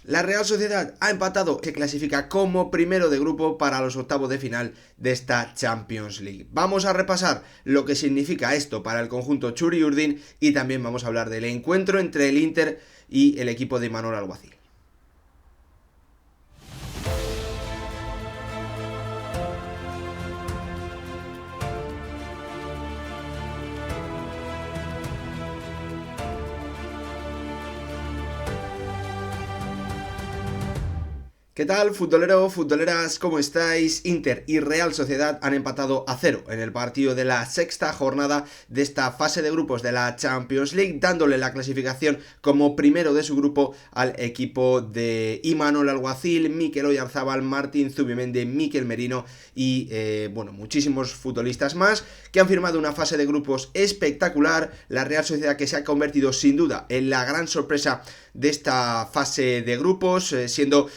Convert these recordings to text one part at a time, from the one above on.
La Real Sociedad ha empatado, se clasifica como primero de grupo para los octavos de final de esta Champions League. Vamos a repasar lo que significa esto para el conjunto Txuri Urdin y también vamos a hablar del encuentro entre el Inter y el equipo de Imanol Alguacil. ¿Qué tal, futbolero, futboleras? ¿Cómo estáis? Inter y Real Sociedad han empatado a 0 en el partido de la sexta jornada de esta fase de grupos de la Champions League, dándole la clasificación como primero de su grupo al equipo de Imanol Alguacil, Mikel Oyarzabal, Martín Zubimendi, Mikel Merino y muchísimos futbolistas más que han firmado una fase de grupos espectacular. La Real Sociedad, que se ha convertido sin duda en la gran sorpresa de esta fase de grupos, siendo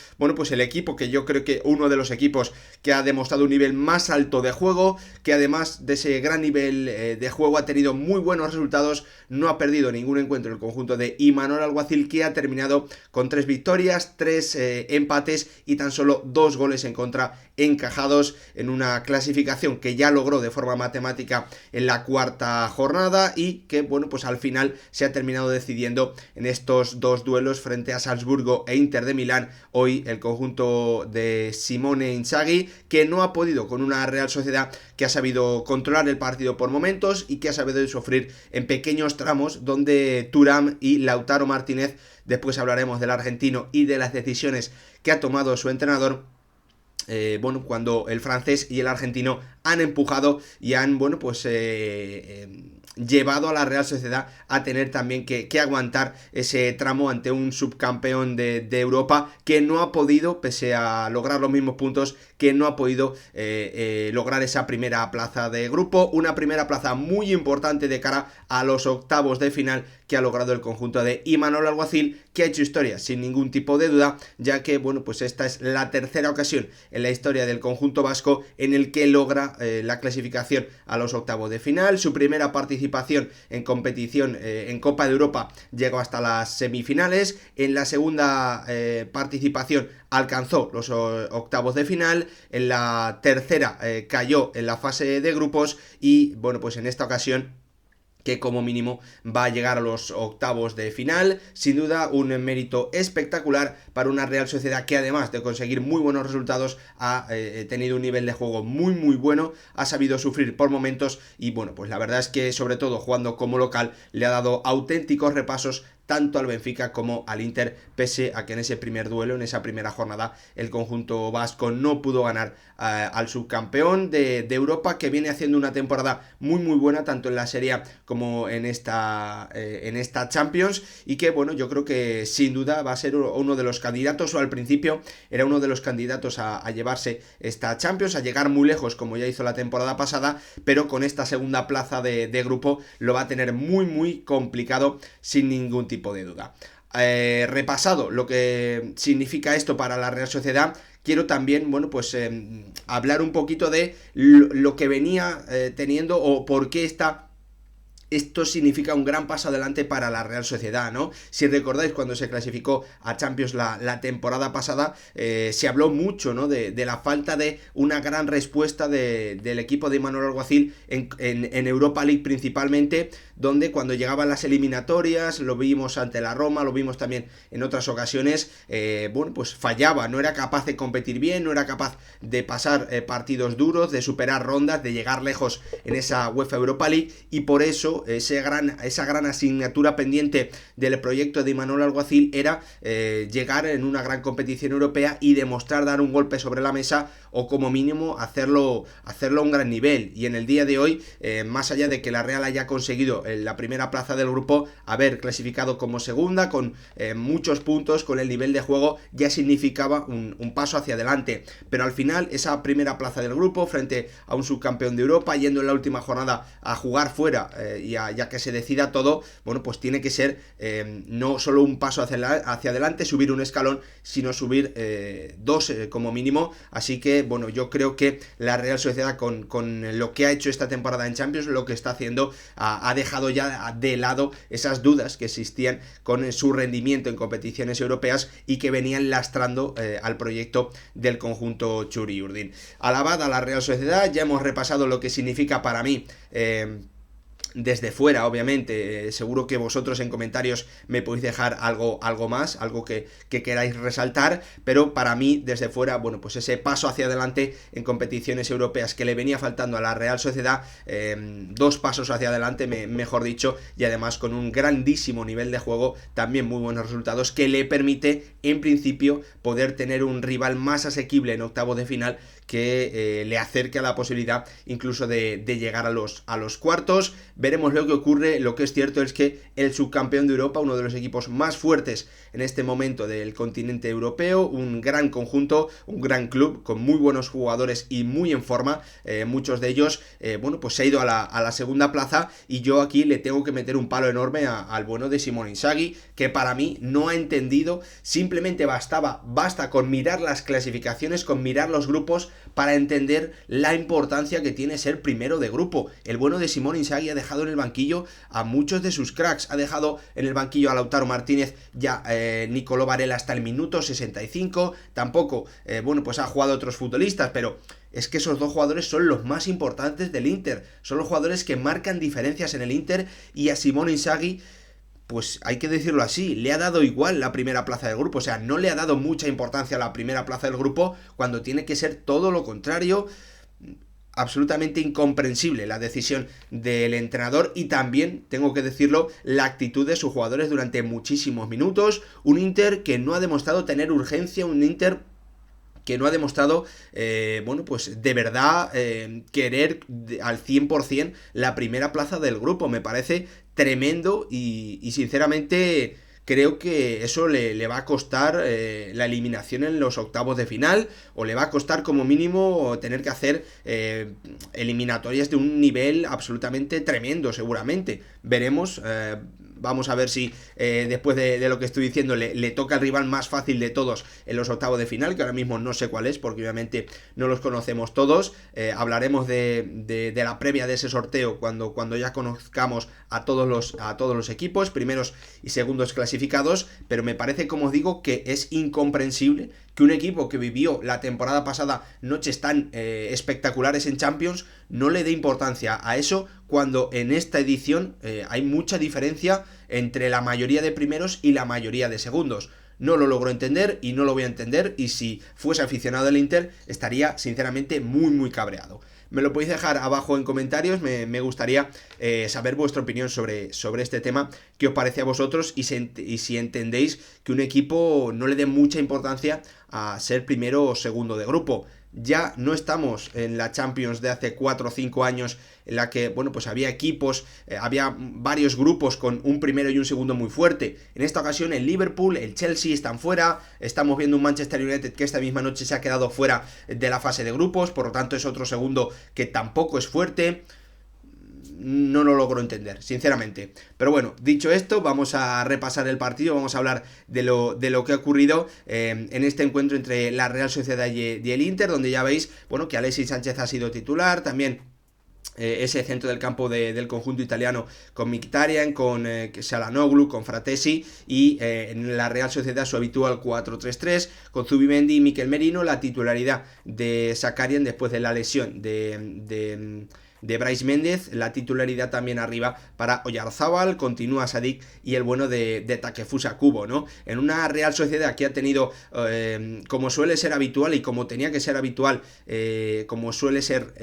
el equipo que yo creo que uno de los equipos que ha demostrado un nivel más alto de juego, que además de ese gran nivel de juego ha tenido muy buenos resultados, no ha perdido ningún encuentro el conjunto de Imanol Alguacil, que ha terminado con 3 victorias, 3 empates y tan solo 2 goles en contra encajados en una clasificación que ya logró de forma matemática en la cuarta jornada y que al final se ha terminado decidiendo en estos 2 duelos frente a Salzburgo e Inter de Milán. Hoy el conjunto de Simone Inzaghi, que no ha podido con una Real Sociedad que ha sabido controlar el partido por momentos y que ha sabido sufrir en pequeños tramos, donde Thuram y Lautaro Martínez, después hablaremos del argentino y de las decisiones que ha tomado su entrenador, cuando el francés y el argentino han empujado y han llevado a la Real Sociedad a tener también que aguantar ese tramo ante un subcampeón de Europa que no ha podido, pese a lograr los mismos puntos, que no ha podido lograr esa primera plaza de grupo, una primera plaza muy importante de cara a los octavos de final que ha logrado el conjunto de Imanol Alguacil, que ha hecho historia sin ningún tipo de duda, ya que esta es la tercera ocasión en la historia del conjunto vasco en el que logra la clasificación a los octavos de final. Su primera participación en competición en Copa de Europa llegó hasta las semifinales. En la segunda participación alcanzó los octavos de final. En la tercera cayó en la fase de grupos y en esta ocasión, que como mínimo va a llegar a los octavos de final. Sin duda un mérito espectacular para una Real Sociedad que, además de conseguir muy buenos resultados, ha tenido un nivel de juego muy bueno, ha sabido sufrir por momentos y la verdad es que, sobre todo jugando como local, le ha dado auténticos repasos tanto al Benfica como al Inter, pese a que en ese primer duelo, en esa primera jornada, el conjunto vasco no pudo ganar al subcampeón de Europa, que viene haciendo una temporada muy buena, tanto en la Serie A como en esta Champions, y que yo creo que sin duda va a ser uno de los candidatos, o al principio era uno de los candidatos a llevarse esta Champions, a llegar muy lejos como ya hizo la temporada pasada, pero con esta segunda plaza de grupo lo va a tener muy complicado, sin ningún tipo de duda. Repasado lo que significa esto para la Real Sociedad, quiero también hablar un poquito de lo que venía teniendo, o por qué esto significa un gran paso adelante para la Real Sociedad, ¿no? Si recordáis, cuando se clasificó a Champions la temporada pasada, se habló mucho, ¿no?, de la falta de una gran respuesta del equipo de Imanol Alguacil en Europa League principalmente, donde cuando llegaban las eliminatorias, lo vimos ante la Roma, lo vimos también en otras ocasiones, fallaba, no era capaz de competir bien, no era capaz de pasar partidos duros, de superar rondas, de llegar lejos en esa UEFA Europa League, y por eso esa gran asignatura pendiente del proyecto de Imanol Alguacil era llegar en una gran competición europea y demostrar, dar un golpe sobre la mesa, o como mínimo hacerlo a un gran nivel. Y en el día de hoy, más allá de que la Real haya conseguido la primera plaza del grupo, haber clasificado como segunda con muchos puntos, con el nivel de juego, ya significaba un paso hacia adelante. Pero al final, esa primera plaza del grupo frente a un subcampeón de Europa, yendo en la última jornada a jugar fuera ya que se decida todo, bueno, pues tiene que ser no solo un paso hacia adelante, subir un escalón, sino subir dos como mínimo. Así que, bueno, yo creo que la Real Sociedad con lo que ha hecho esta temporada en Champions, lo que está haciendo, ha dejado ya de lado esas dudas que existían con su rendimiento en competiciones europeas y que venían lastrando al proyecto del conjunto Txuri-Urdin. Alabada a la Real Sociedad, ya hemos repasado lo que significa para mí desde fuera, obviamente. Seguro que vosotros en comentarios me podéis dejar algo más, algo que queráis resaltar, pero para mí desde fuera, bueno, pues ese paso hacia adelante en competiciones europeas que le venía faltando a la Real Sociedad, dos pasos hacia adelante, mejor dicho, y además con un grandísimo nivel de juego, también muy buenos resultados, que le permite en principio poder tener un rival más asequible en octavos de final, que le acerque a la posibilidad incluso de llegar a los cuartos. Veremos lo que ocurre. Lo que es cierto es que el subcampeón de Europa, uno de los equipos más fuertes en este momento del continente europeo, un gran conjunto, un gran club con muy buenos jugadores y muy en forma, muchos de ellos, bueno, pues se ha ido a la segunda plaza, y yo aquí le tengo que meter un palo enorme al bueno de Simone Inzaghi, que para mí no ha entendido, simplemente basta con mirar las clasificaciones, con mirar los grupos, para entender la importancia que tiene ser primero de grupo. El bueno de Simone Inzaghi ha dejado en el banquillo a muchos de sus cracks, ha dejado en el banquillo a Lautaro Martínez, ya Nicolò Varela hasta el minuto 65, tampoco, bueno, pues ha jugado otros futbolistas, pero es que esos dos jugadores son los más importantes del Inter, son los jugadores que marcan diferencias en el Inter, y a Simone Inzaghi, pues hay que decirlo así, le ha dado igual la primera plaza del grupo. O sea, no le ha dado mucha importancia a la primera plaza del grupo, cuando tiene que ser todo lo contrario. Absolutamente incomprensible la decisión del entrenador, y también, tengo que decirlo, la actitud de sus jugadores durante muchísimos minutos. Un Inter que no ha demostrado tener urgencia, un Inter que no ha demostrado, bueno, pues de verdad querer al 100% la primera plaza del grupo. Me parece tremendo, y sinceramente creo que eso le va a costar la eliminación en los octavos de final, o le va a costar como mínimo tener que hacer eliminatorias de un nivel absolutamente tremendo, seguramente. Veremos. Vamos a ver si después de lo que estoy diciendo le toca el rival más fácil de todos en los octavos de final, que ahora mismo no sé cuál es, porque obviamente no los conocemos todos. Hablaremos de la previa de ese sorteo cuando ya conozcamos a todos los equipos, primeros y segundos clasificados. Pero me parece, como os digo, que es incomprensible que un equipo que vivió la temporada pasada noches tan espectaculares en Champions no le dé importancia a eso, cuando en esta edición hay mucha diferencia entre la mayoría de primeros y la mayoría de segundos. No lo logro entender y no lo voy a entender, y si fuese aficionado del Inter estaría sinceramente muy muy cabreado. Me lo podéis dejar abajo en comentarios, me gustaría saber vuestra opinión sobre este tema, qué os parece a vosotros, y si entendéis que un equipo no le dé mucha importancia a ser primero o segundo de grupo. Ya no estamos en la Champions de hace 4 o 5 años, en la que, bueno, pues había equipos, había varios grupos con un primero y un segundo muy fuerte. En esta ocasión el Liverpool, el Chelsea están fuera, estamos viendo un Manchester United que esta misma noche se ha quedado fuera de la fase de grupos, por lo tanto es otro segundo que tampoco es fuerte. No lo logro entender, sinceramente. Pero bueno, dicho esto, vamos a repasar el partido, vamos a hablar de lo que ha ocurrido en este encuentro entre la Real Sociedad y el Inter, donde ya veis, bueno, que Alexis Sánchez ha sido titular, también ese centro del campo del conjunto italiano con Mkhitaryan, con Çalhanoğlu, con Fratesi, y en la Real Sociedad su habitual 4-3-3 con Zubimendi y Mikel Merino, la titularidad de Zakarian después de la lesión de Brais Méndez, la titularidad también arriba para Oyarzábal, continúa Sadik y el bueno de Takefusa Kubo, ¿no? En una Real Sociedad que ha tenido, como suele ser habitual y como tenía que ser habitual, como suele ser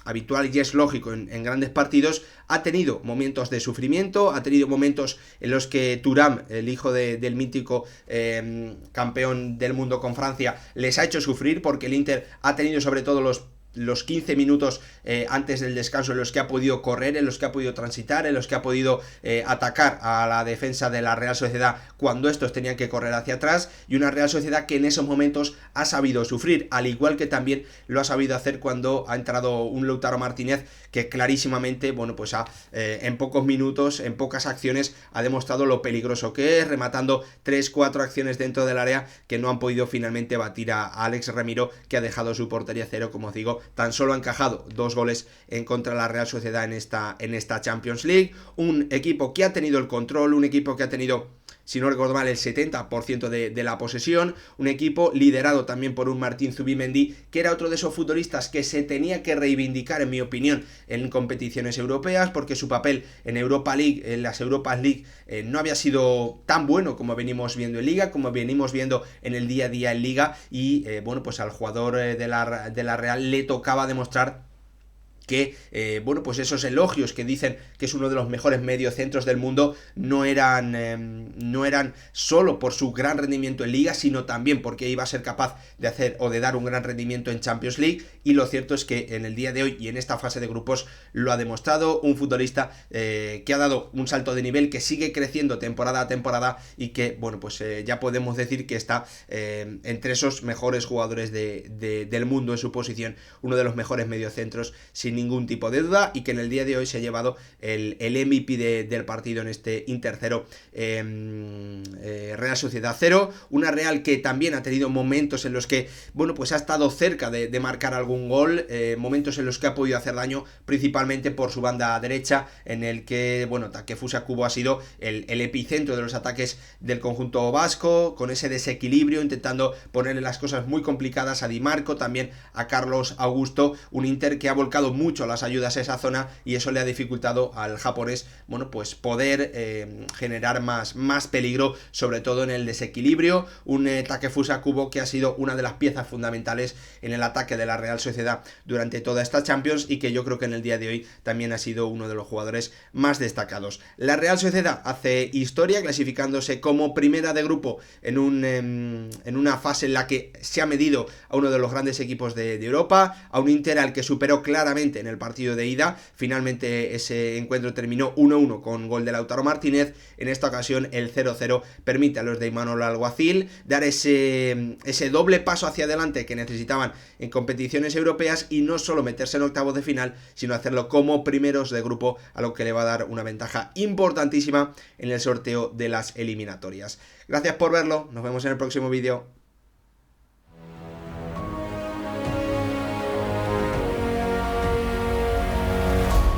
habitual y es lógico en grandes partidos, ha tenido momentos de sufrimiento, ha tenido momentos en los que Thuram, el hijo del mítico campeón del mundo con Francia, les ha hecho sufrir, porque el Inter ha tenido sobre todo los los 15 minutos antes del descanso en los que ha podido correr, en los que ha podido transitar, en los que ha podido atacar a la defensa de la Real Sociedad cuando estos tenían que correr hacia atrás, y una Real Sociedad que en esos momentos ha sabido sufrir, al igual que también lo ha sabido hacer cuando ha entrado un Lautaro Martínez que clarísimamente, bueno, pues en pocos minutos, en pocas acciones, ha demostrado lo peligroso que es, rematando 3-4 acciones dentro del área que no han podido finalmente batir a Alex Remiro, que ha dejado su portería cero. Como os digo, tan solo ha encajado 2 goles en contra de la Real Sociedad en esta Champions League, un equipo que ha tenido el control, un equipo que ha tenido, si no recuerdo mal, el 70% de la posesión, un equipo liderado también por un Martín Zubimendi, que era otro de esos futbolistas que se tenía que reivindicar, en mi opinión, en competiciones europeas, porque su papel en Europa League, en las Europas League, no había sido tan bueno como venimos viendo en Liga, como venimos viendo en el día a día en Liga, y bueno, pues al jugador de la Real le tocaba demostrar que, bueno, pues esos elogios que dicen que es uno de los mejores mediocentros del mundo no eran solo por su gran rendimiento en Liga, sino también porque iba a ser capaz de hacer o de dar un gran rendimiento en Champions League, y lo cierto es que en el día de hoy y en esta fase de grupos lo ha demostrado, un futbolista que ha dado un salto de nivel, que sigue creciendo temporada a temporada, y que, bueno, pues ya podemos decir que está entre esos mejores jugadores del mundo en su posición, uno de los mejores mediocentros sin ningún tipo de duda, y que en el día de hoy se ha llevado el MVP del partido en este Inter 0, Real Sociedad 0, una Real que también ha tenido momentos en los que, bueno, pues ha estado cerca de marcar algún gol, momentos en los que ha podido hacer daño, principalmente por su banda derecha, en el que, bueno, Takefusa Kubo ha sido el epicentro de los ataques del conjunto vasco, con ese desequilibrio, intentando ponerle las cosas muy complicadas a Di Marco, también a Carlos Augusto, un Inter que ha volcado mucho las ayudas a esa zona, y eso le ha dificultado al japonés, bueno, pues poder generar más peligro, sobre todo en el desequilibrio. Un Takefusa Kubo que ha sido una de las piezas fundamentales en el ataque de la Real Sociedad durante toda esta Champions, y que yo creo que en el día de hoy también ha sido uno de los jugadores más destacados. La Real Sociedad hace historia clasificándose como primera de grupo en una fase en la que se ha medido a uno de los grandes equipos de Europa, a un Inter al que superó claramente en el partido de ida. Finalmente ese encuentro terminó 1-1 con gol de Lautaro Martínez. En esta ocasión el 0-0 permite a los de Imanol Alguacil dar ese doble paso hacia adelante que necesitaban en competiciones europeas, y no solo meterse en octavos de final, sino hacerlo como primeros de grupo, a lo que le va a dar una ventaja importantísima en el sorteo de las eliminatorias. Gracias por verlo, nos vemos en el próximo vídeo.